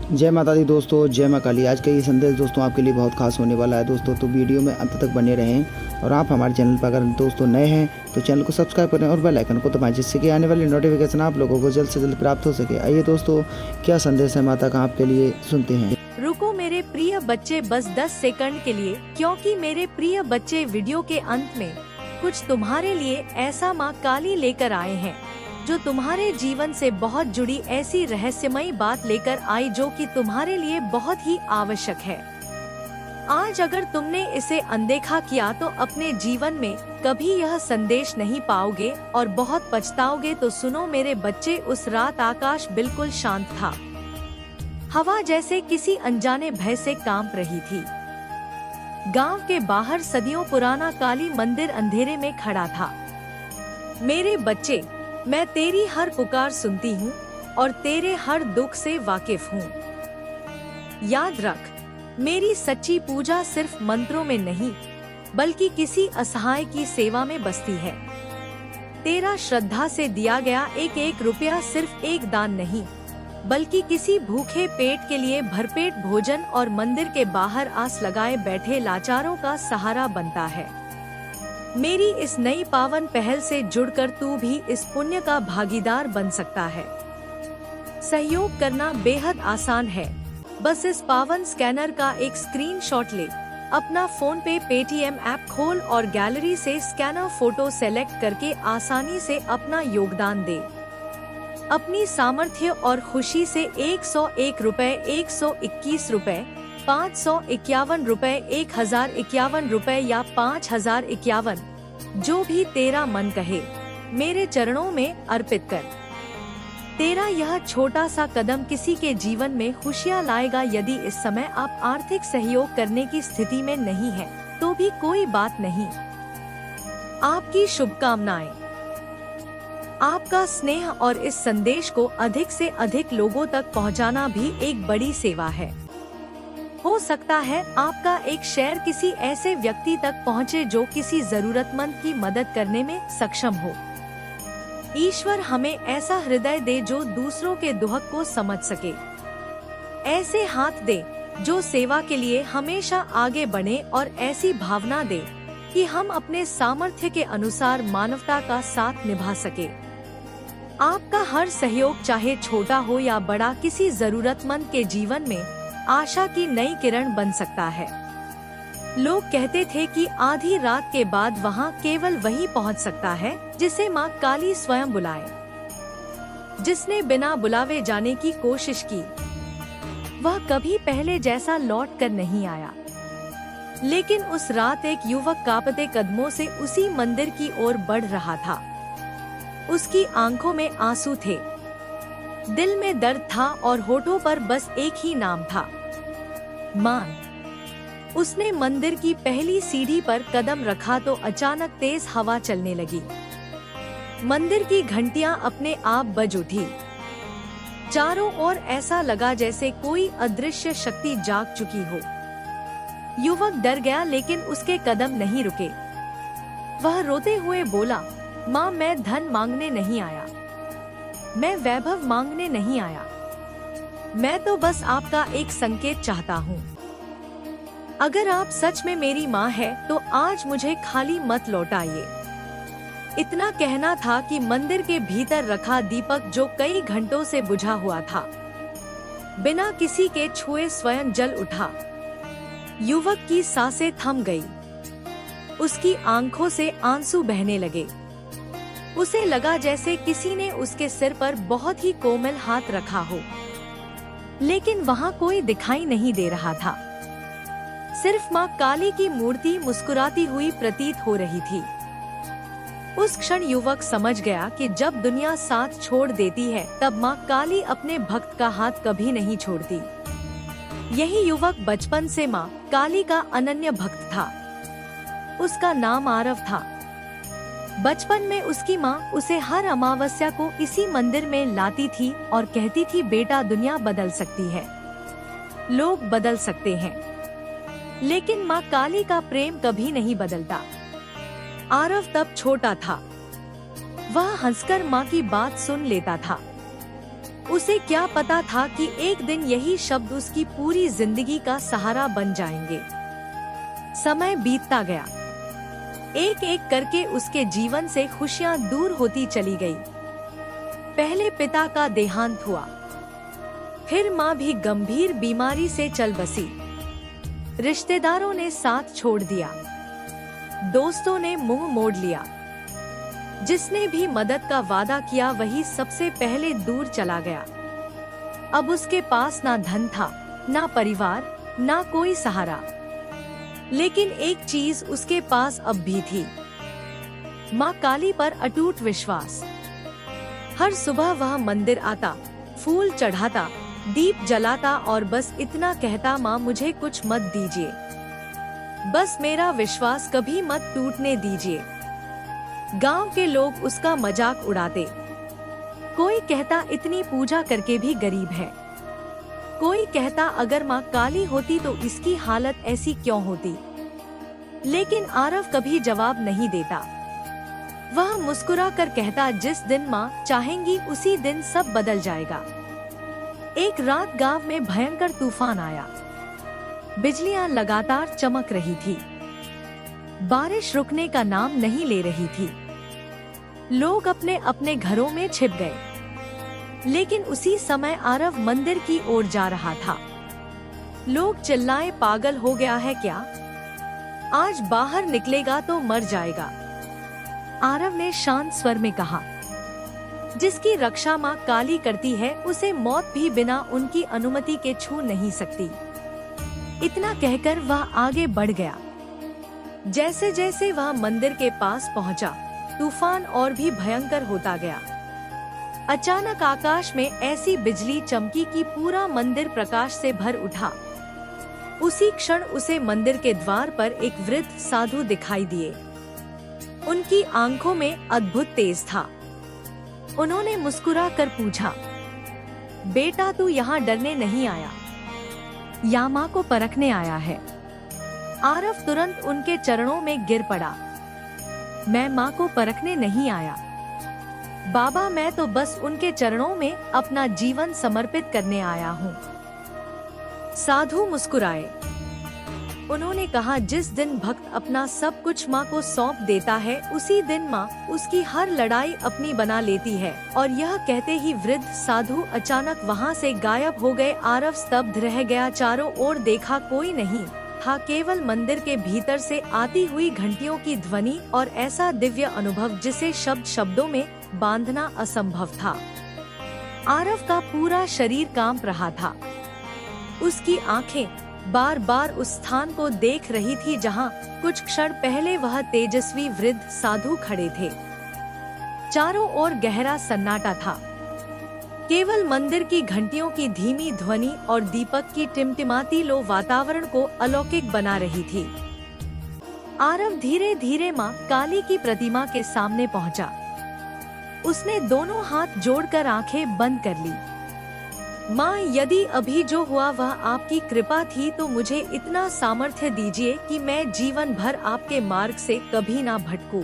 जय माता दी दोस्तों, जय माँ काली। आज का ये संदेश दोस्तों आपके लिए बहुत खास होने वाला है दोस्तों, तो वीडियो में अंत तक बने रहें। और आप हमारे चैनल पर अगर दोस्तों नए हैं तो चैनल को सब्सक्राइब करें और बेल आइकन को दबाएं, जिससे कि आने वाली नोटिफिकेशन आप लोगों को जल्द से जल्द प्राप्त हो सके। आइए दोस्तों, क्या संदेश है माता का आपके लिए, सुनते हैं। रुको मेरे प्रिय बच्चे बस 10 सेकंड के लिए, क्योंकि मेरे प्रिय बच्चे वीडियो के अंत में कुछ तुम्हारे लिए ऐसा माँ काली लेकर आए हैं जो तुम्हारे जीवन से बहुत जुड़ी ऐसी रहस्यमयी बात लेकर आई जो कि तुम्हारे लिए बहुत ही आवश्यक है। आज अगर तुमने इसे अनदेखा किया तो अपने जीवन में कभी यह संदेश नहीं पाओगे और बहुत पछताओगे। तो सुनो मेरे बच्चे, उस रात आकाश बिल्कुल शांत था। हवा जैसे किसी अनजाने भय से कांप रही थी। गांव के बाहर सदियों पुराना काली मंदिर अंधेरे में खड़ा था। मेरे बच्चे, मैं तेरी हर पुकार सुनती हूँ और तेरे हर दुख से वाकिफ हूँ। याद रख, मेरी सच्ची पूजा सिर्फ मंत्रों में नहीं बल्कि किसी असहाय की सेवा में बसती है। तेरा श्रद्धा से दिया गया एक एक रुपया सिर्फ एक दान नहीं बल्कि किसी भूखे पेट के लिए भरपेट भोजन और मंदिर के बाहर आस लगाए बैठे लाचारों का सहारा बनता है। मेरी इस नई पावन पहल से जुड़कर तू भी इस पुण्य का भागीदार बन सकता है। सहयोग करना बेहद आसान है। बस इस पावन स्कैनर का एक स्क्रीनशॉट ले, अपना फोन पे पेटीएम ऐप खोल और गैलरी से स्कैनर फोटो सेलेक्ट करके आसानी से अपना योगदान दे। अपनी सामर्थ्य और खुशी से 101 रुपए, 121 रुपए, 551 रुपए, 1051 रुपए या 5051, जो भी तेरा मन कहे, मेरे चरणों में अर्पित कर। तेरा यह छोटा सा कदम किसी के जीवन में खुशियाँ लाएगा। यदि इस समय आप आर्थिक सहयोग करने की स्थिति में नहीं है तो भी कोई बात नहीं। आपकी शुभकामनाएं, आपका स्नेह और इस संदेश को अधिक से अधिक लोगों तक पहुंचाना भी एक बड़ी सेवा है। हो सकता है आपका एक शेयर किसी ऐसे व्यक्ति तक पहुंचे जो किसी जरूरतमंद की मदद करने में सक्षम हो। ईश्वर हमें ऐसा हृदय दे जो दूसरों के दुख को समझ सके, ऐसे हाथ दे जो सेवा के लिए हमेशा आगे बढ़े और ऐसी भावना दे कि हम अपने सामर्थ्य के अनुसार मानवता का साथ निभा सके। आपका हर सहयोग, चाहे छोटा हो या बड़ा, किसी जरूरतमंद के जीवन में आशा की नई किरण बन सकता है। लोग कहते थे कि आधी रात के बाद वहाँ केवल वही पहुँच सकता है जिसे माँ काली स्वयं बुलाए। जिसने बिना बुलावे जाने की कोशिश की वह कभी पहले जैसा लौट कर नहीं आया। लेकिन उस रात एक युवक कांपते कदमों से उसी मंदिर की ओर बढ़ रहा था। उसकी आंखों में आंसू थे, दिल में दर्द था और होठों पर बस एक ही नाम था, मां। उसने मंदिर की पहली सीढ़ी पर कदम रखा तो अचानक तेज हवा चलने लगी। मंदिर की घंटियां अपने आप बज उठी। चारों ओर ऐसा लगा जैसे कोई अदृश्य शक्ति जाग चुकी हो। युवक डर गया लेकिन उसके कदम नहीं रुके। वह रोते हुए बोला, माँ, मैं धन मांगने नहीं आया, मैं वैभव मांगने नहीं आया, मैं तो बस आपका एक संकेत चाहता हूँ। अगर आप सच में मेरी माँ है तो आज मुझे खाली मत लौटाइए। इतना कहना था कि मंदिर के भीतर रखा दीपक, जो कई घंटों से बुझा हुआ था, बिना किसी के छुए स्वयं जल उठा। युवक की सांसें थम गई, उसकी आंखों से आंसू बहने लगे। उसे लगा जैसे किसी ने उसके सिर पर बहुत ही कोमल हाथ रखा हो, लेकिन वहाँ कोई दिखाई नहीं दे रहा था। सिर्फ माँ काली की मूर्ति मुस्कुराती हुई प्रतीत हो रही थी। उस क्षण युवक समझ गया कि जब दुनिया साथ छोड़ देती है तब माँ काली अपने भक्त का हाथ कभी नहीं छोड़ती। यही युवक बचपन से माँ काली का अनन्य भक्त था। उसका नाम आरव था। बचपन में उसकी माँ उसे हर अमावस्या को इसी मंदिर में लाती थी और कहती थी, बेटा, दुनिया बदल सकती है, लोग बदल सकते हैं, लेकिन माँ काली का प्रेम कभी नहीं बदलता। आरव तब छोटा था। वह हंसकर माँ की बात सुन लेता था। उसे क्या पता था कि एक दिन यही शब्द उसकी पूरी जिंदगी का सहारा बन जाएंगे। समय बीतता गया। एक एक करके उसके जीवन से खुशियां दूर होती चली गई। पहले पिता का देहांत हुआ, फिर माँ भी गंभीर बीमारी से चल बसी। रिश्तेदारों ने साथ छोड़ दिया, दोस्तों ने मुंह मोड़ लिया। जिसने भी मदद का वादा किया वही सबसे पहले दूर चला गया। अब उसके पास ना धन था, ना परिवार, ना कोई सहारा। लेकिन एक चीज उसके पास अब भी थी, माँ काली पर अटूट विश्वास। हर सुबह वह मंदिर आता, फूल चढ़ाता, दीप जलाता और बस इतना कहता, माँ मुझे कुछ मत दीजिए, बस मेरा विश्वास कभी मत टूटने दीजिए। गांव के लोग उसका मजाक उड़ाते। कोई कहता इतनी पूजा करके भी गरीब है, कोई कहता अगर माँ काली होती तो इसकी हालत ऐसी क्यों होती। लेकिन आरव कभी जवाब नहीं देता। वह मुस्कुरा कर कहता, जिस दिन माँ चाहेंगी उसी दिन सब बदल जाएगा। एक रात गांव में भयंकर तूफान आया। बिजलियां लगातार चमक रही थी, बारिश रुकने का नाम नहीं ले रही थी। लोग अपने अपने घरों में छिप गए। लेकिन उसी समय आरव मंदिर की ओर जा रहा था। लोग चिल्लाए, पागल हो गया है क्या, आज बाहर निकलेगा तो मर जाएगा। आरव ने शांत स्वर में कहा, जिसकी रक्षा माँ काली करती है उसे मौत भी बिना उनकी अनुमति के छू नहीं सकती। इतना कहकर वह आगे बढ़ गया। जैसे जैसे वह मंदिर के पास पहुंचा, तूफान और भी भयंकर होता गया। अचानक आकाश में ऐसी बिजली चमकी कि पूरा मंदिर प्रकाश से भर उठा। उसी क्षण उसे मंदिर के द्वार पर एक वृद्ध साधु दिखाई दिए। उनकी आंखों में अद्भुत तेज था। उन्होंने मुस्कुरा कर पूछा, बेटा तू यहाँ डरने नहीं आया या माँ को परखने आया है? आरव तुरंत उनके चरणों में गिर पड़ा। मैं माँ को परखने नहीं आया बाबा, मैं तो बस उनके चरणों में अपना जीवन समर्पित करने आया हूँ। साधु मुस्कुराए। उन्होंने कहा, जिस दिन भक्त अपना सब कुछ माँ को सौंप देता है उसी दिन माँ उसकी हर लड़ाई अपनी बना लेती है। और यह कहते ही वृद्ध साधु अचानक वहाँ से गायब हो गए। आरव स्तब्ध रह गया। चारों ओर देखा, कोई नहीं था, केवल मंदिर के भीतर से आती हुई घंटियों की ध्वनि और ऐसा दिव्य अनुभव जिसे शब्दों में बांधना असंभव था। आरव का पूरा शरीर कांप रहा था। उसकी आंखें बार बार उस स्थान को देख रही थी जहां कुछ क्षण पहले वह तेजस्वी वृद्ध साधु खड़े थे। चारों ओर गहरा सन्नाटा था। केवल मंदिर की घंटियों की धीमी ध्वनि और दीपक की टिमटिमाती लो वातावरण को अलौकिक बना रही थी। आरव धीरे धीरे माँ काली की प्रतिमा के सामने पहुंचा। उसने दोनों हाथ जोड़कर आंखें बंद कर ली। माँ, यदि अभी जो हुआ वह आपकी कृपा थी तो मुझे इतना सामर्थ्य दीजिए कि मैं जीवन भर आपके मार्ग से कभी ना भटकूं।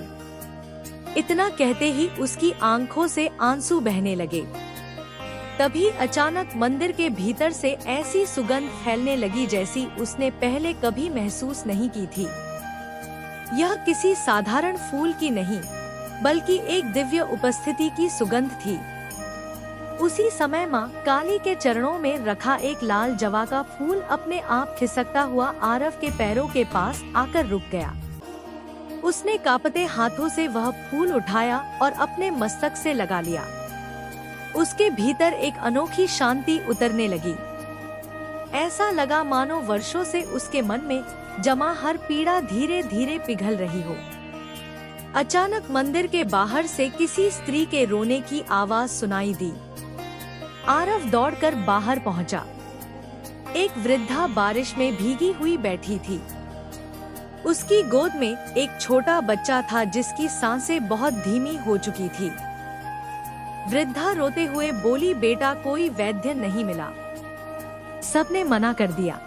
इतना कहते ही उसकी आंखों से आंसू बहने लगे। तभी अचानक मंदिर के भीतर से ऐसी सुगंध फैलने लगी जैसी उसने पहले कभी महसूस नहीं की थी। यह किसी साधारण फूल की नहीं, बल्कि एक दिव्य उपस्थिति की सुगंध थी। उसी समय माँ काली के चरणों में रखा एक लाल जवा का फूल अपने आप खिसकता हुआ आरव के पैरों के पास आकर रुक गया। उसने कांपते हाथों से वह फूल उठाया और अपने मस्तक से लगा लिया। उसके भीतर एक अनोखी शांति उतरने लगी। ऐसा लगा मानो वर्षों से उसके मन में जमा हर पीड़ा धीरे धीरे पिघल रही हो। अचानक मंदिर के बाहर से किसी स्त्री के रोने की आवाज सुनाई दी। आरव दौड़कर बाहर पहुंचा। एक वृद्धा बारिश में भीगी हुई बैठी थी। उसकी गोद में एक छोटा बच्चा था जिसकी सांसें बहुत धीमी हो चुकी थी। वृद्धा रोते हुए बोली, बेटा कोई वैद्य नहीं मिला, सबने मना कर दिया,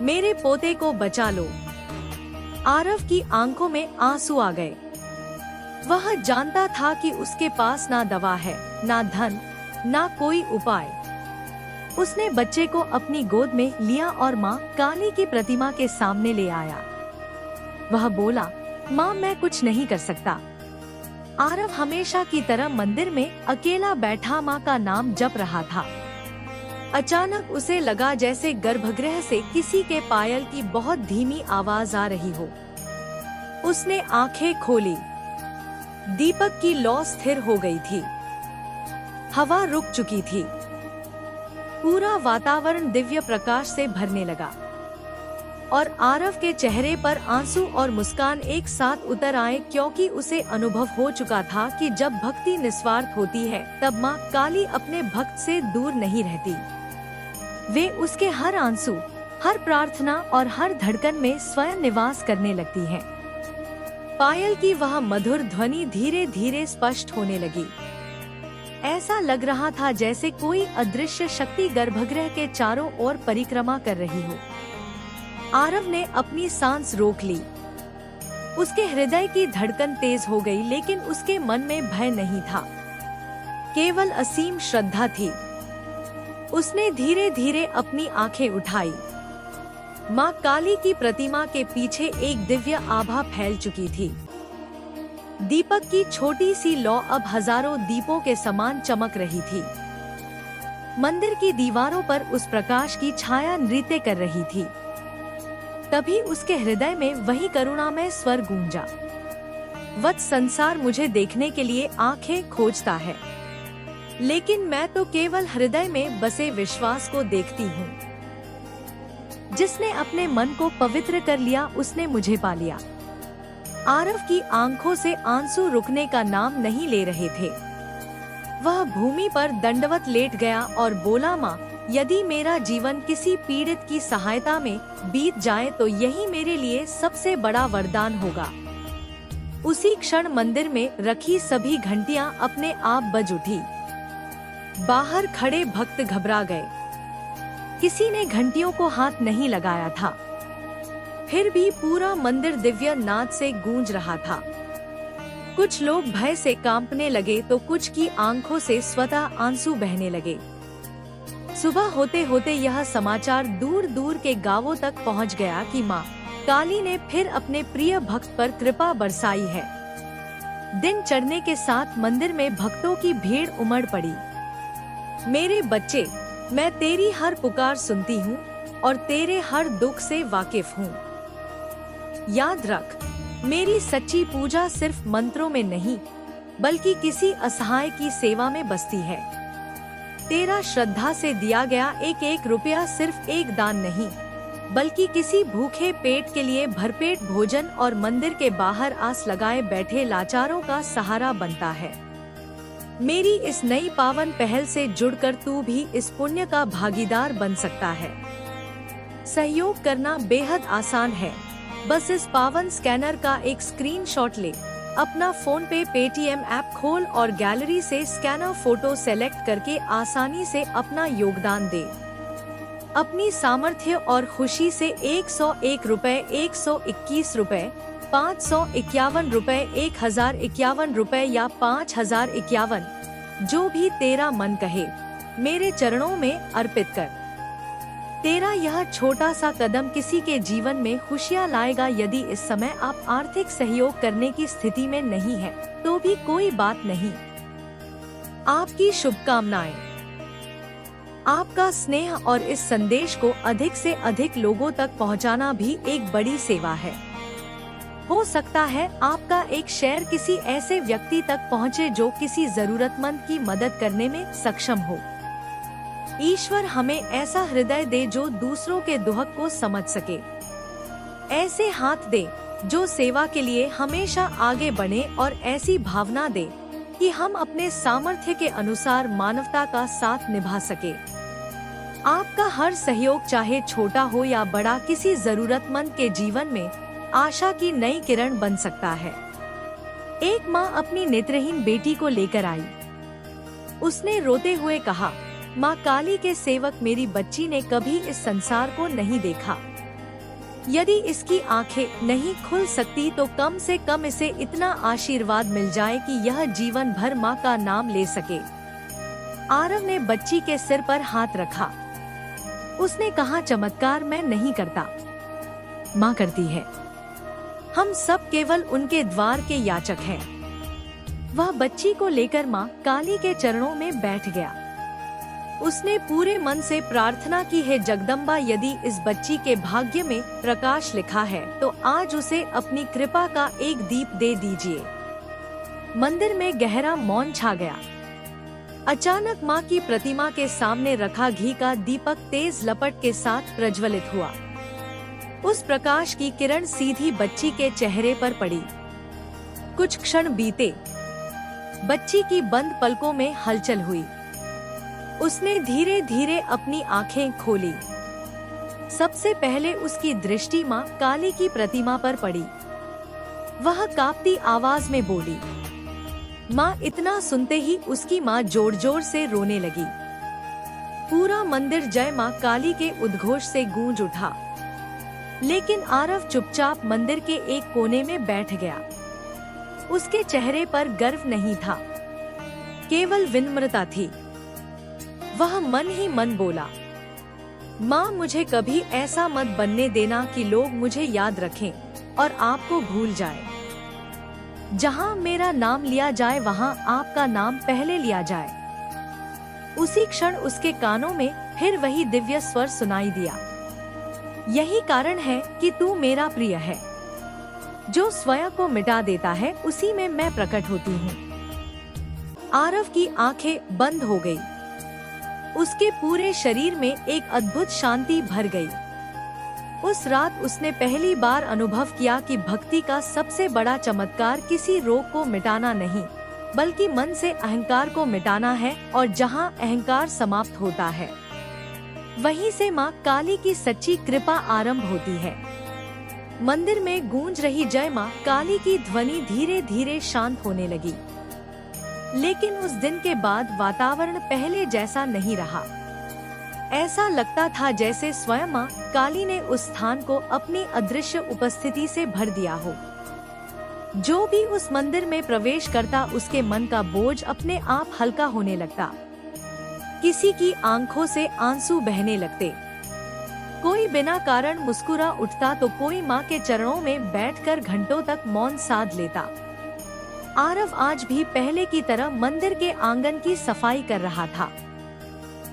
मेरे पोते को बचा लो। आरव की आंखों में आंसू आ गए। वह जानता था कि उसके पास ना दवा है, ना धन, ना कोई उपाय। उसने बच्चे को अपनी गोद में लिया और माँ काली की प्रतिमा के सामने ले आया। वह बोला, माँ मैं कुछ नहीं कर सकता। आरव हमेशा की तरह मंदिर में अकेला बैठा माँ का नाम जप रहा था। अचानक उसे लगा जैसे गर्भगृह से किसी के पायल की बहुत धीमी आवाज आ रही हो। उसने आंखें खोली। दीपक की लौ स्थिर हो गई थी। हवा रुक चुकी थी। पूरा वातावरण दिव्य प्रकाश से भरने लगा और आरव के चेहरे पर आंसू और मुस्कान एक साथ उतर आए, क्योंकि उसे अनुभव हो चुका था कि जब भक्ति निस्वार्थ होती है तब माँ काली अपने भक्त से दूर नहीं रहती। वे उसके हर आंसू, हर प्रार्थना और हर धड़कन में स्वयं निवास करने लगती हैं। पायल की वह मधुर ध्वनि धीरे धीरे स्पष्ट होने लगी। ऐसा लग रहा था जैसे कोई अदृश्य शक्ति गर्भगृह के चारों ओर परिक्रमा कर रही हो। आरव ने अपनी सांस रोक ली। उसके हृदय की धड़कन तेज हो गई, लेकिन उसके मन में भय नहीं था, केवल असीम श्रद्धा थी। उसने धीरे धीरे अपनी आंखें उठाई। माँ काली की प्रतिमा के पीछे एक दिव्य आभा फैल चुकी थी। दीपक की छोटी सी लौ अब हजारों दीपों के समान चमक रही थी। मंदिर की दीवारों पर उस प्रकाश की छाया नृत्य कर रही थी। तभी उसके हृदय में वही करुणामय स्वर गूंजा, वत्स संसार मुझे देखने के लिए आंखें खोजता है, लेकिन मैं तो केवल हृदय में बसे विश्वास को देखती हूँ। जिसने अपने मन को पवित्र कर लिया उसने मुझे पा लिया। आरव की आंखों से आंसू रुकने का नाम नहीं ले रहे थे। वह भूमि पर दंडवत लेट गया और बोला, माँ यदि मेरा जीवन किसी पीड़ित की सहायता में बीत जाए तो यही मेरे लिए सबसे बड़ा वरदान होगा। उसी क्षण मंदिर में रखी सभी घंटियां अपने आप बज उठी। बाहर खड़े भक्त घबरा गए। किसी ने घंटियों को हाथ नहीं लगाया था, फिर भी पूरा मंदिर दिव्य नाद से गूंज रहा था। कुछ लोग भय से कांपने लगे तो कुछ की आंखों से स्वतः आंसू बहने लगे। सुबह होते होते यह समाचार दूर दूर के गांवों तक पहुंच गया कि माँ काली ने फिर अपने प्रिय भक्त पर कृपा बरसाई है। दिन चढ़ने के साथ मंदिर में भक्तों की भीड़ उमड़ पड़ी। मेरे बच्चे, मैं तेरी हर पुकार सुनती हूँ और तेरे हर दुख से वाकिफ हूँ। याद रख, मेरी सच्ची पूजा सिर्फ मंत्रों में नहीं बल्कि किसी असहाय की सेवा में बसती है। तेरा श्रद्धा से दिया गया एक एक रुपया सिर्फ एक दान नहीं बल्कि किसी भूखे पेट के लिए भरपेट भोजन और मंदिर के बाहर आस लगाए बैठे लाचारों का सहारा बनता है। मेरी इस नई पावन पहल से जुड़कर तू भी इस पुण्य का भागीदार बन सकता है। सहयोग करना बेहद आसान है। बस इस पावन स्कैनर का एक स्क्रीनशॉट ले, अपना फोन पे पेटीएम ऐप खोल और गैलरी से स्कैनर फोटो सेलेक्ट करके आसानी से अपना योगदान दे। अपनी सामर्थ्य और खुशी से 101 रुपए, 121 रुपए, 551 रुपए, 1051 रुपए या 5051, जो भी तेरा मन कहे, मेरे चरणों में अर्पित कर। तेरा यह छोटा सा कदम किसी के जीवन में खुशियाँ लाएगा। यदि इस समय आप आर्थिक सहयोग करने की स्थिति में नहीं है तो भी कोई बात नहीं। आपकी शुभकामनाएं। आपका स्नेह और इस संदेश को अधिक से अधिक लोगों तक पहुंचाना भी एक बड़ी सेवा है। हो सकता है आपका एक शेयर किसी ऐसे व्यक्ति तक पहुंचे जो किसी जरूरतमंद की मदद करने में सक्षम हो। ईश्वर हमें ऐसा हृदय दे जो दूसरों के दुख को समझ सके। ऐसे हाथ दे जो सेवा के लिए हमेशा आगे बढ़े और ऐसी भावना दे कि हम अपने सामर्थ्य के अनुसार मानवता का साथ निभा सके। आपका हर सहयोग चाहे छोटा हो या बड़ा, किसी जरूरतमंद के जीवन में आशा की नई किरण बन सकता है। एक माँ अपनी नेत्रहीन बेटी को लेकर आई। उसने रोते हुए कहा, माँ काली के सेवक, मेरी बच्ची ने कभी इस संसार को नहीं देखा। यदि इसकी आंखें नहीं खुल सकती तो कम से कम इसे इतना आशीर्वाद मिल जाए कि यह जीवन भर माँ का नाम ले सके। आरव ने बच्ची के सिर पर हाथ रखा। उसने कहा, चमत्कार मैं नहीं करता, माँ करती है। हम सब केवल उनके द्वार के याचक हैं। वह बच्ची को लेकर माँ काली के चरणों में बैठ गया। उसने पूरे मन से प्रार्थना की, है जगदम्बा, यदि इस बच्ची के भाग्य में प्रकाश लिखा है तो आज उसे अपनी कृपा का एक दीप दे दीजिए। मंदिर में गहरा मौन छा गया। अचानक माँ की प्रतिमा के सामने रखा घी का दीपक तेज लपट के साथ प्रज्वलित हुआ। उस प्रकाश की किरण सीधी बच्ची के चेहरे पर पड़ी। कुछ क्षण बीते। बच्ची की बंद पलकों में हलचल हुई। उसने धीरे धीरे अपनी आंखें खोली। सबसे पहले उसकी दृष्टि माँ काली की प्रतिमा पर पड़ी। वह कांपती आवाज में बोली, माँ। इतना सुनते ही उसकी माँ जोर जोर से रोने लगी। पूरा मंदिर जय माँ काली के उद्घोष से गूंज उठा। लेकिन आरव चुपचाप मंदिर के एक कोने में बैठ गया। उसके चेहरे पर गर्व नहीं था, केवल विनम्रता थी। वह मन ही मन बोला, माँ, मुझे कभी ऐसा मत बनने देना कि लोग मुझे याद रखें और आपको भूल जाए। जहाँ मेरा नाम लिया जाए वहाँ आपका नाम पहले लिया जाए। उसी क्षण उसके कानों में फिर वही दिव्य स्वर सुनाई दिया, यही कारण है कि तू मेरा प्रिय है। जो स्वयं को मिटा देता है उसी में मैं प्रकट होती हूँ। आरव की आंखें बंद हो गई। उसके पूरे शरीर में एक अद्भुत शांति भर गई। उस रात उसने पहली बार अनुभव किया कि भक्ति का सबसे बड़ा चमत्कार किसी रोग को मिटाना नहीं, बल्कि मन से अहंकार को मिटाना है। और जहाँ अहंकार समाप्त होता है, वहीं से माँ काली की सच्ची कृपा आरंभ होती है। मंदिर में गूंज रही जय माँ काली की ध्वनि धीरे धीरे शांत होने लगी। लेकिन उस दिन के बाद वातावरण पहले जैसा नहीं रहा। ऐसा लगता था जैसे स्वयं माँ काली ने उस स्थान को अपनी अदृश्य उपस्थिति से भर दिया हो। जो भी उस मंदिर में प्रवेश करता उसके मन का बोझ अपने आप हल्का होने लगता। किसी की आंखों से आंसू बहने लगते। कोई बिना कारण मुस्कुरा उठता तो कोई माँ के चरणों में बैठकर घंटों तक मौन साध लेता। आरव आज भी पहले की तरह मंदिर के आंगन की सफाई कर रहा था।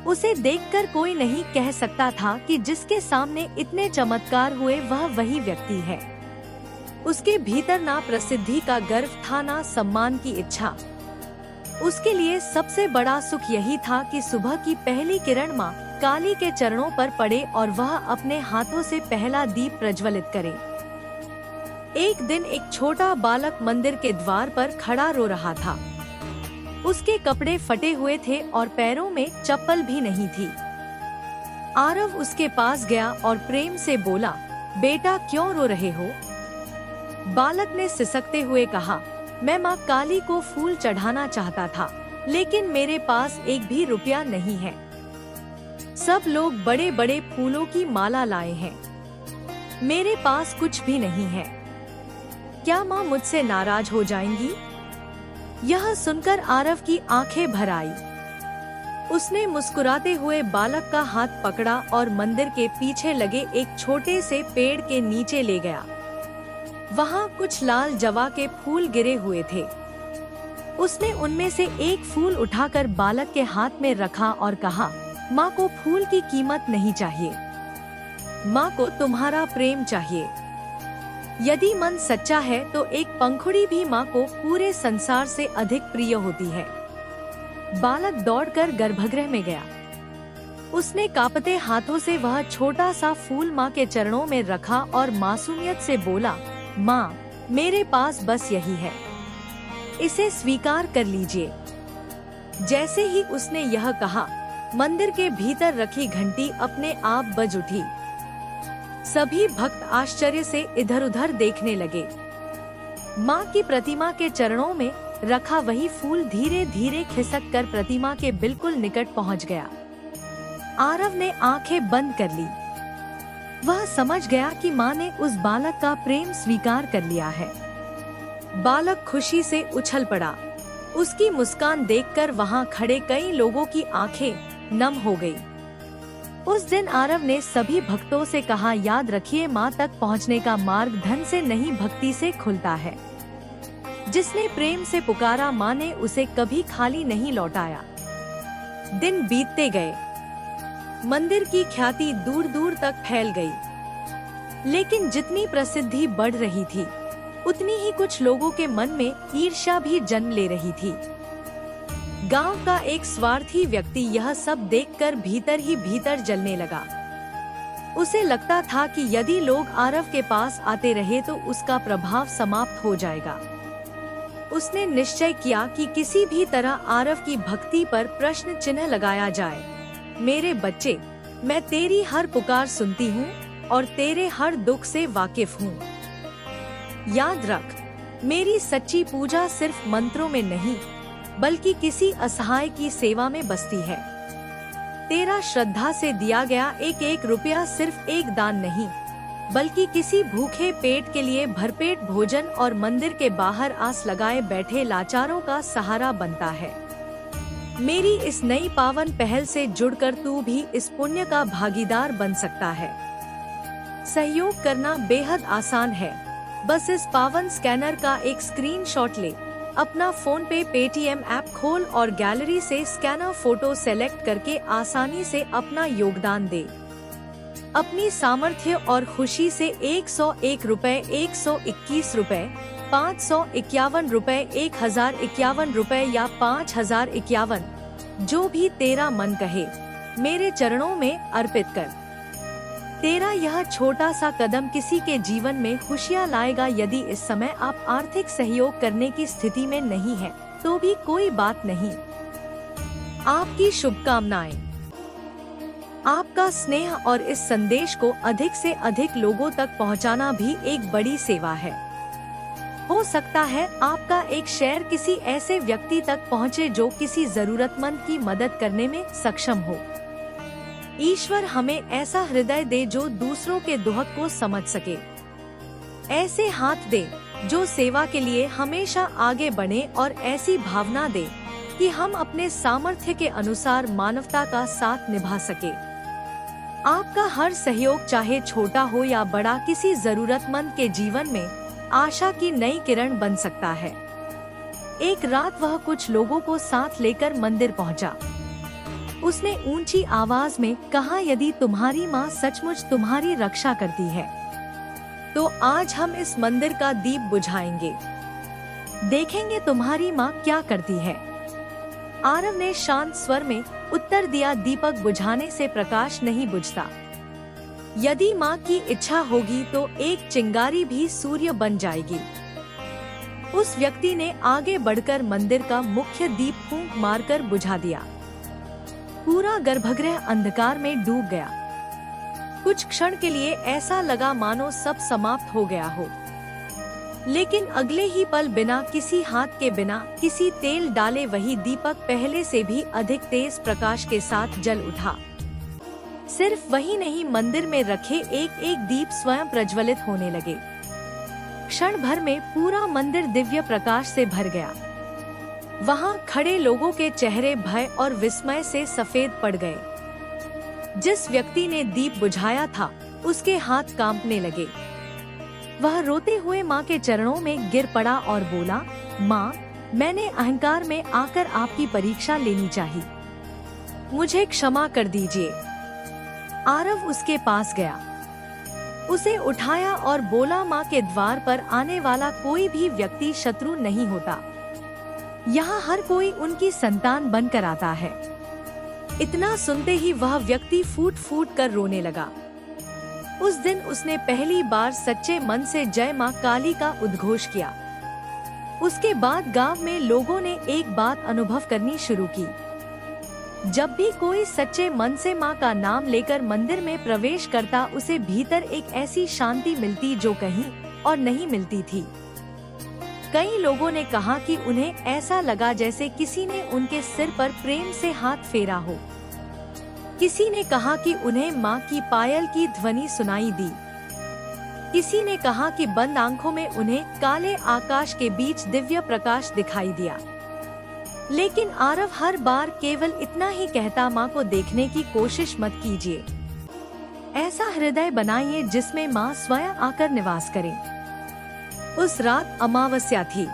उसे देखकर कोई नहीं कह सकता था कि जिसके सामने इतने चमत्कार हुए वह वही व्यक्ति है। उसके भीतर ना प्रसिद्धि का गर्व था, ना सम्मान की इच्छा। उसके लिए सबसे बड़ा सुख यही था कि सुबह की पहली किरण माँ काली के चरणों पर पड़े और वह अपने हाथों से पहला दीप प्रज्वलित करे। एक दिन एक छोटा बालक मंदिर के द्वार पर खड़ा रो रहा था। उसके कपड़े फटे हुए थे और पैरों में चप्पल भी नहीं थी। आरव उसके पास गया और प्रेम से बोला, बेटा क्यों रो रहे हो? बालक ने सिसकते हुए कहा, मैं माँ काली को फूल चढ़ाना चाहता था, लेकिन मेरे पास एक भी रुपया नहीं है। सब लोग बड़े बड़े फूलों की माला लाए हैं, मेरे पास कुछ भी नहीं है। क्या माँ मुझसे नाराज हो जाएंगी? यह सुनकर आरव की आंखें भर आई। उसने मुस्कुराते हुए बालक का हाथ पकड़ा और मंदिर के पीछे लगे एक छोटे से पेड़ के नीचे ले गया। वहाँ कुछ लाल जवा के फूल गिरे हुए थे। उसने उनमें से एक फूल उठाकर बालक के हाथ में रखा और कहा, माँ को फूल की कीमत नहीं चाहिए, माँ को तुम्हारा प्रेम चाहिए। यदि मन सच्चा है तो एक पंखुड़ी भी माँ को पूरे संसार से अधिक प्रिय होती है। बालक दौड़कर गर्भगृह में गया। उसने कांपते हाथों से वह छोटा सा फूल माँ के चरणों में रखा और मासूमियत से बोला, माँ, मेरे पास बस यही है, इसे स्वीकार कर लीजिए। जैसे ही उसने यह कहा, मंदिर के भीतर रखी घंटी अपने आप बज उठी। सभी भक्त आश्चर्य से इधर उधर देखने लगे। माँ की प्रतिमा के चरणों में रखा वही फूल धीरे धीरे खिसक कर प्रतिमा के बिल्कुल निकट पहुँच गया। आरव ने आंखें बंद कर ली। वह समझ गया कि माँ ने उस बालक का प्रेम स्वीकार कर लिया है। बालक खुशी से उछल पड़ा। उसकी मुस्कान देखकर वहां खड़े कई लोगों की आंखें नम हो गई। उस दिन आरव ने सभी भक्तों से कहा, याद रखिए, माँ तक पहुँचने का मार्ग धन से नहीं भक्ति से खुलता है। जिसने प्रेम से पुकारा, माँ ने उसे कभी खाली नहीं लौटाया। दिन बीतते गए, मंदिर की ख्याति दूर दूर तक फैल गई। लेकिन जितनी प्रसिद्धि बढ़ रही थी, उतनी ही कुछ लोगों के मन में ईर्ष्या भी जन्म ले रही थी। गांव का एक स्वार्थी व्यक्ति यह सब देखकर भीतर ही भीतर जलने लगा। उसे लगता था कि यदि लोग आरव के पास आते रहे तो उसका प्रभाव समाप्त हो जाएगा। उसने निश्चय किया कि किसी भी तरह आरव की भक्ति पर प्रश्न चिन्ह लगाया जाए। मेरे बच्चे, मैं तेरी हर पुकार सुनती हूँ और तेरे हर दुख से वाकिफ हूँ। याद रख, मेरी सच्ची पूजा सिर्फ मंत्रों में नहीं, बल्कि किसी असहाय की सेवा में बसती है। तेरा श्रद्धा से दिया गया एक एक रुपया सिर्फ एक दान नहीं, बल्कि किसी भूखे पेट के लिए भरपेट भोजन और मंदिर के बाहर आस लगाए बैठे लाचारों का सहारा बनता है। मेरी इस नई पावन पहल से जुड़कर तू भी इस पुण्य का भागीदार बन सकता है। सहयोग करना बेहद आसान है। बस इस पावन स्कैनर का एक स्क्रीनशॉट ले, अपना फोन पे पेटीएम ऐप खोल और गैलरी से स्कैनर फोटो सेलेक्ट करके आसानी से अपना योगदान दे। अपनी सामर्थ्य और खुशी से 101 रुपए, 121 रुपए, 551 रुपए, 1051 रुपए या 5051, जो भी तेरा मन कहे, मेरे चरणों में अर्पित कर। तेरा यह छोटा सा कदम किसी के जीवन में खुशियाँ लाएगा। यदि इस समय आप आर्थिक सहयोग करने की स्थिति में नहीं है, तो भी कोई बात नहीं। आपकी शुभकामनाएं। आपका स्नेह और इस संदेश को अधिक से अधिक लोगों तक पहुंचाना भी एक बड़ी सेवा है। हो सकता है आपका एक शेयर किसी ऐसे व्यक्ति तक पहुंचे जो किसी जरूरतमंद की मदद करने में सक्षम हो। ईश्वर हमें ऐसा हृदय दे जो दूसरों के दुख को समझ सके, ऐसे हाथ दे जो सेवा के लिए हमेशा आगे बढ़े और ऐसी भावना दे कि हम अपने सामर्थ्य के अनुसार मानवता का साथ निभा सके। आपका हर सहयोग, चाहे छोटा हो या बड़ा, किसी जरूरतमंद के जीवन में आशा की नई किरण बन सकता है। एक रात वह कुछ लोगों को साथ लेकर मंदिर पहुंचा। उसने ऊंची आवाज में कहा, यदि तुम्हारी माँ सचमुच तुम्हारी रक्षा करती है, तो आज हम इस मंदिर का दीप बुझाएंगे। देखेंगे तुम्हारी माँ क्या करती है। आरव ने शांत स्वर में उत्तर दिया, दीपक बुझाने से प्रकाश नहीं बुझता। यदि माँ की इच्छा होगी तो एक चिंगारी भी सूर्य बन जाएगी। उस व्यक्ति ने आगे बढ़कर मंदिर का मुख्य दीप फूंक मारकर बुझा दिया। पूरा गर्भगृह अंधकार में डूब गया। कुछ क्षण के लिए ऐसा लगा मानो सब समाप्त हो गया हो, लेकिन अगले ही पल बिना किसी हाथ के, बिना किसी तेल डाले वही दीपक पहले से भी अधिक तेज प्रकाश के साथ जल उठा। सिर्फ वही नहीं, मंदिर में रखे एक एक दीप स्वयं प्रज्वलित होने लगे। क्षण भर में पूरा मंदिर दिव्य प्रकाश से भर गया। वहाँ खड़े लोगों के चेहरे भय और विस्मय से सफेद पड़ गए। जिस व्यक्ति ने दीप बुझाया था, उसके हाथ कांपने लगे। वह रोते हुए माँ के चरणों में गिर पड़ा और बोला, माँ, मैंने अहंकार में आकर आपकी परीक्षा लेनी चाहिए, मुझे क्षमा कर दीजिए। आरव उसके पास गया, उसे उठाया और बोला, माँ के द्वार पर आने वाला कोई भी व्यक्ति शत्रु नहीं होता। यहाँ हर कोई उनकी संतान बनकर आता है। इतना सुनते ही वह व्यक्ति फूट फूट कर रोने लगा। उस दिन उसने पहली बार सच्चे मन से जय माँ काली का उद्घोष किया। उसके बाद गांव में लोगों ने एक बात अनुभव करनी शुरू की। जब भी कोई सच्चे मन से माँ का नाम लेकर मंदिर में प्रवेश करता, उसे भीतर एक ऐसी शांति मिलती जो कहीं और नहीं मिलती थी। कई लोगों ने कहा कि उन्हें ऐसा लगा जैसे किसी ने उनके सिर पर प्रेम से हाथ फेरा हो। किसी ने कहा कि उन्हें माँ की पायल की ध्वनि सुनाई दी। किसी ने कहा कि बंद आंखों में उन्हें काले आकाश के बीच दिव्य प्रकाश दिखाई दिया। लेकिन आरव हर बार केवल इतना ही कहता, माँ को देखने की कोशिश मत कीजिए। ऐसा हृदय बनाइए जिसमें माँ स्वयं आकर निवास करे। उस रात अमावस्या थी।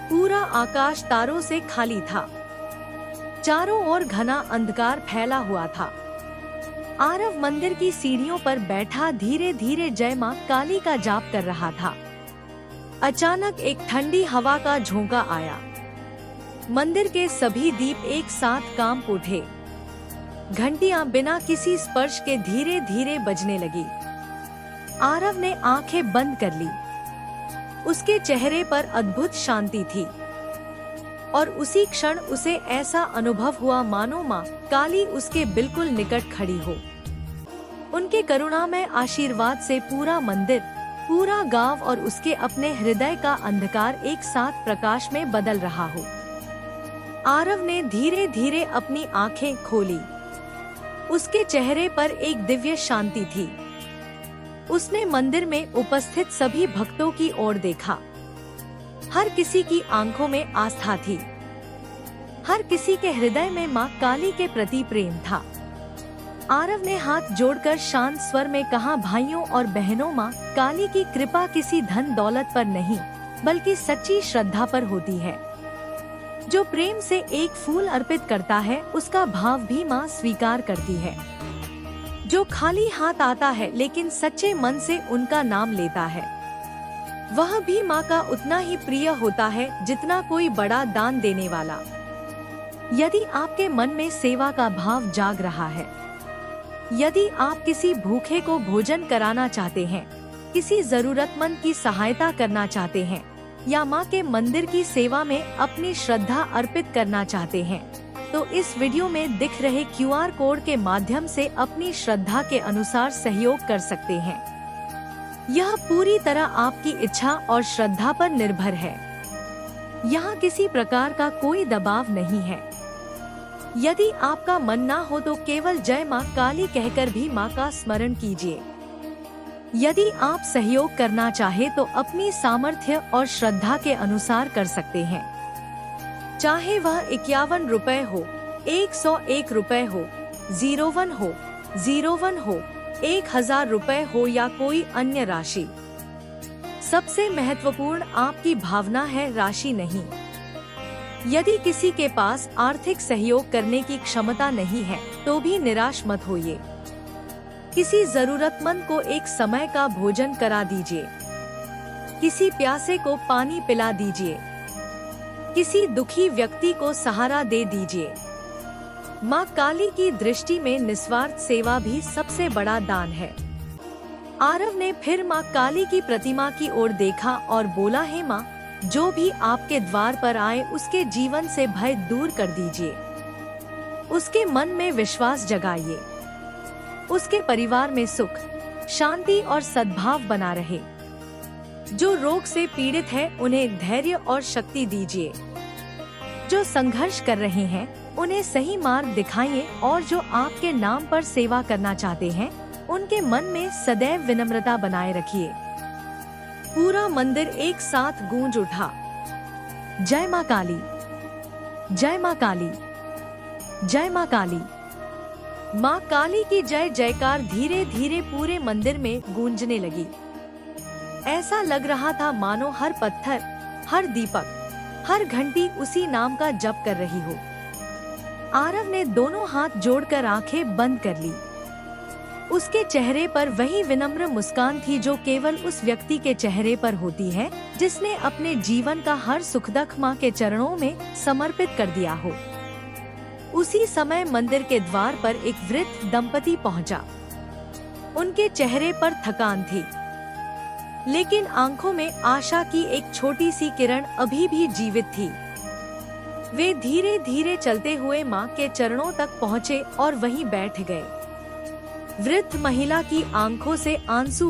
पूरा आकाश तारों से खाली था। चारों ओर घना अंधकार फैला हुआ था। आरव मंदिर की सीढ़ियों पर बैठा धीरे धीरे जय माँ काली का जाप कर रहा था। अचानक एक ठंडी हवा का झोंका आया। मंदिर के सभी दीप एक साथ काम उठे। घंटियां बिना किसी स्पर्श के धीरे धीरे बजने लगी। आरव ने आंखें बंद कर ली। उसके चेहरे पर अद्भुत शांति थी और उसी क्षण उसे ऐसा अनुभव हुआ मानो माँ काली उसके बिल्कुल निकट खड़ी हो। उनके करुणामय आशीर्वाद से पूरा मंदिर, पूरा गांव और उसके अपने हृदय का अंधकार एक साथ प्रकाश में बदल रहा हो। आरव ने धीरे धीरे अपनी आंखें खोली। उसके चेहरे पर एक दिव्य शांति थी। उसने मंदिर में उपस्थित सभी भक्तों की ओर देखा। हर किसी की आंखों में आस्था थी। हर किसी के हृदय में माँ काली के प्रति प्रेम था। आरव ने हाथ जोड़कर शांत स्वर में कहा, भाइयों और बहनों, माँ काली की कृपा किसी धन दौलत पर नहीं बल्कि सच्ची श्रद्धा पर होती है। जो प्रेम से एक फूल अर्पित करता है उसका भाव भी माँ स्वीकार करती है। जो खाली हाथ आता है लेकिन सच्चे मन से उनका नाम लेता है, वह भी माँ का उतना ही प्रिय होता है जितना कोई बड़ा दान देने वाला। यदि आपके मन में सेवा का भाव जाग रहा है, यदि आप किसी भूखे को भोजन कराना चाहते हैं, किसी जरूरतमंद की सहायता करना चाहते हैं या माँ के मंदिर की सेवा में अपनी श्रद्धा अर्पित करना चाहते हैं, तो इस वीडियो में दिख रहे QR कोड के माध्यम से अपनी श्रद्धा के अनुसार सहयोग कर सकते हैं। यह पूरी तरह आपकी इच्छा और श्रद्धा पर निर्भर है। यहाँ किसी प्रकार का कोई दबाव नहीं है। यदि आपका मन ना हो तो केवल जय माँ काली कहकर भी माँ का स्मरण कीजिए। यदि आप सहयोग करना चाहे तो अपनी सामर्थ्य और श्रद्धा के अनुसार कर सकते हैं। चाहे वह 51 रुपए हो, 101 रुपए हो, 01 हो, 01 हो, 1000 रुपए हो या कोई अन्य राशि। सबसे महत्वपूर्ण आपकी भावना है, राशि नहीं। यदि किसी के पास आर्थिक सहयोग करने की क्षमता नहीं है तो भी निराश मत होइए। किसी जरूरतमंद को एक समय का भोजन करा दीजिए। किसी प्यासे को पानी पिला दीजिए। किसी दुखी व्यक्ति को सहारा दे दीजिए। माँ काली की दृष्टि में निस्वार्थ सेवा भी सबसे बड़ा दान है। आरव ने फिर माँ काली की प्रतिमा की ओर देखा और बोला, हे माँ, जो भी आपके द्वार पर आए उसके जीवन से भय दूर कर दीजिए। उसके मन में विश्वास जगाइए। उसके परिवार में सुख, शांति और सद्भाव बना रहे। जो रोग से पीड़ित है उन्हें धैर्य और शक्ति दीजिए। जो संघर्ष कर रहे हैं उन्हें सही मार्ग दिखाइए और जो आपके नाम पर सेवा करना चाहते हैं उनके मन में सदैव विनम्रता बनाए रखिए। पूरा मंदिर एक साथ गूंज उठा, जय माँ काली, जय माँ काली, जय माँ काली। माँ काली की जय जयकार धीरे धीरे पूरे मंदिर में गूंजने लगी। ऐसा लग रहा था मानो हर पत्थर, हर दीपक, हर घंटी उसी नाम का जप कर रही हो। आरव ने दोनों हाथ जोड़कर आंखें बंद कर ली। उसके चेहरे पर वही विनम्र मुस्कान थी जो केवल उस व्यक्ति के चेहरे पर होती है जिसने अपने जीवन का हर सुख दुख माँ के चरणों में समर्पित कर दिया हो। उसी समय मंदिर के द्वार पर एक वृद्ध दंपति पहुंचा। उनके चेहरे पर थकान थी, लेकिन आंखों में आशा की एक छोटी सी किरण अभी भी जीवित थी। वे धीरे धीरे चलते हुए माँ के चरणों तक पहुँचे और वहीं बैठ गए। वृद्ध महिला की आंखों से आंसू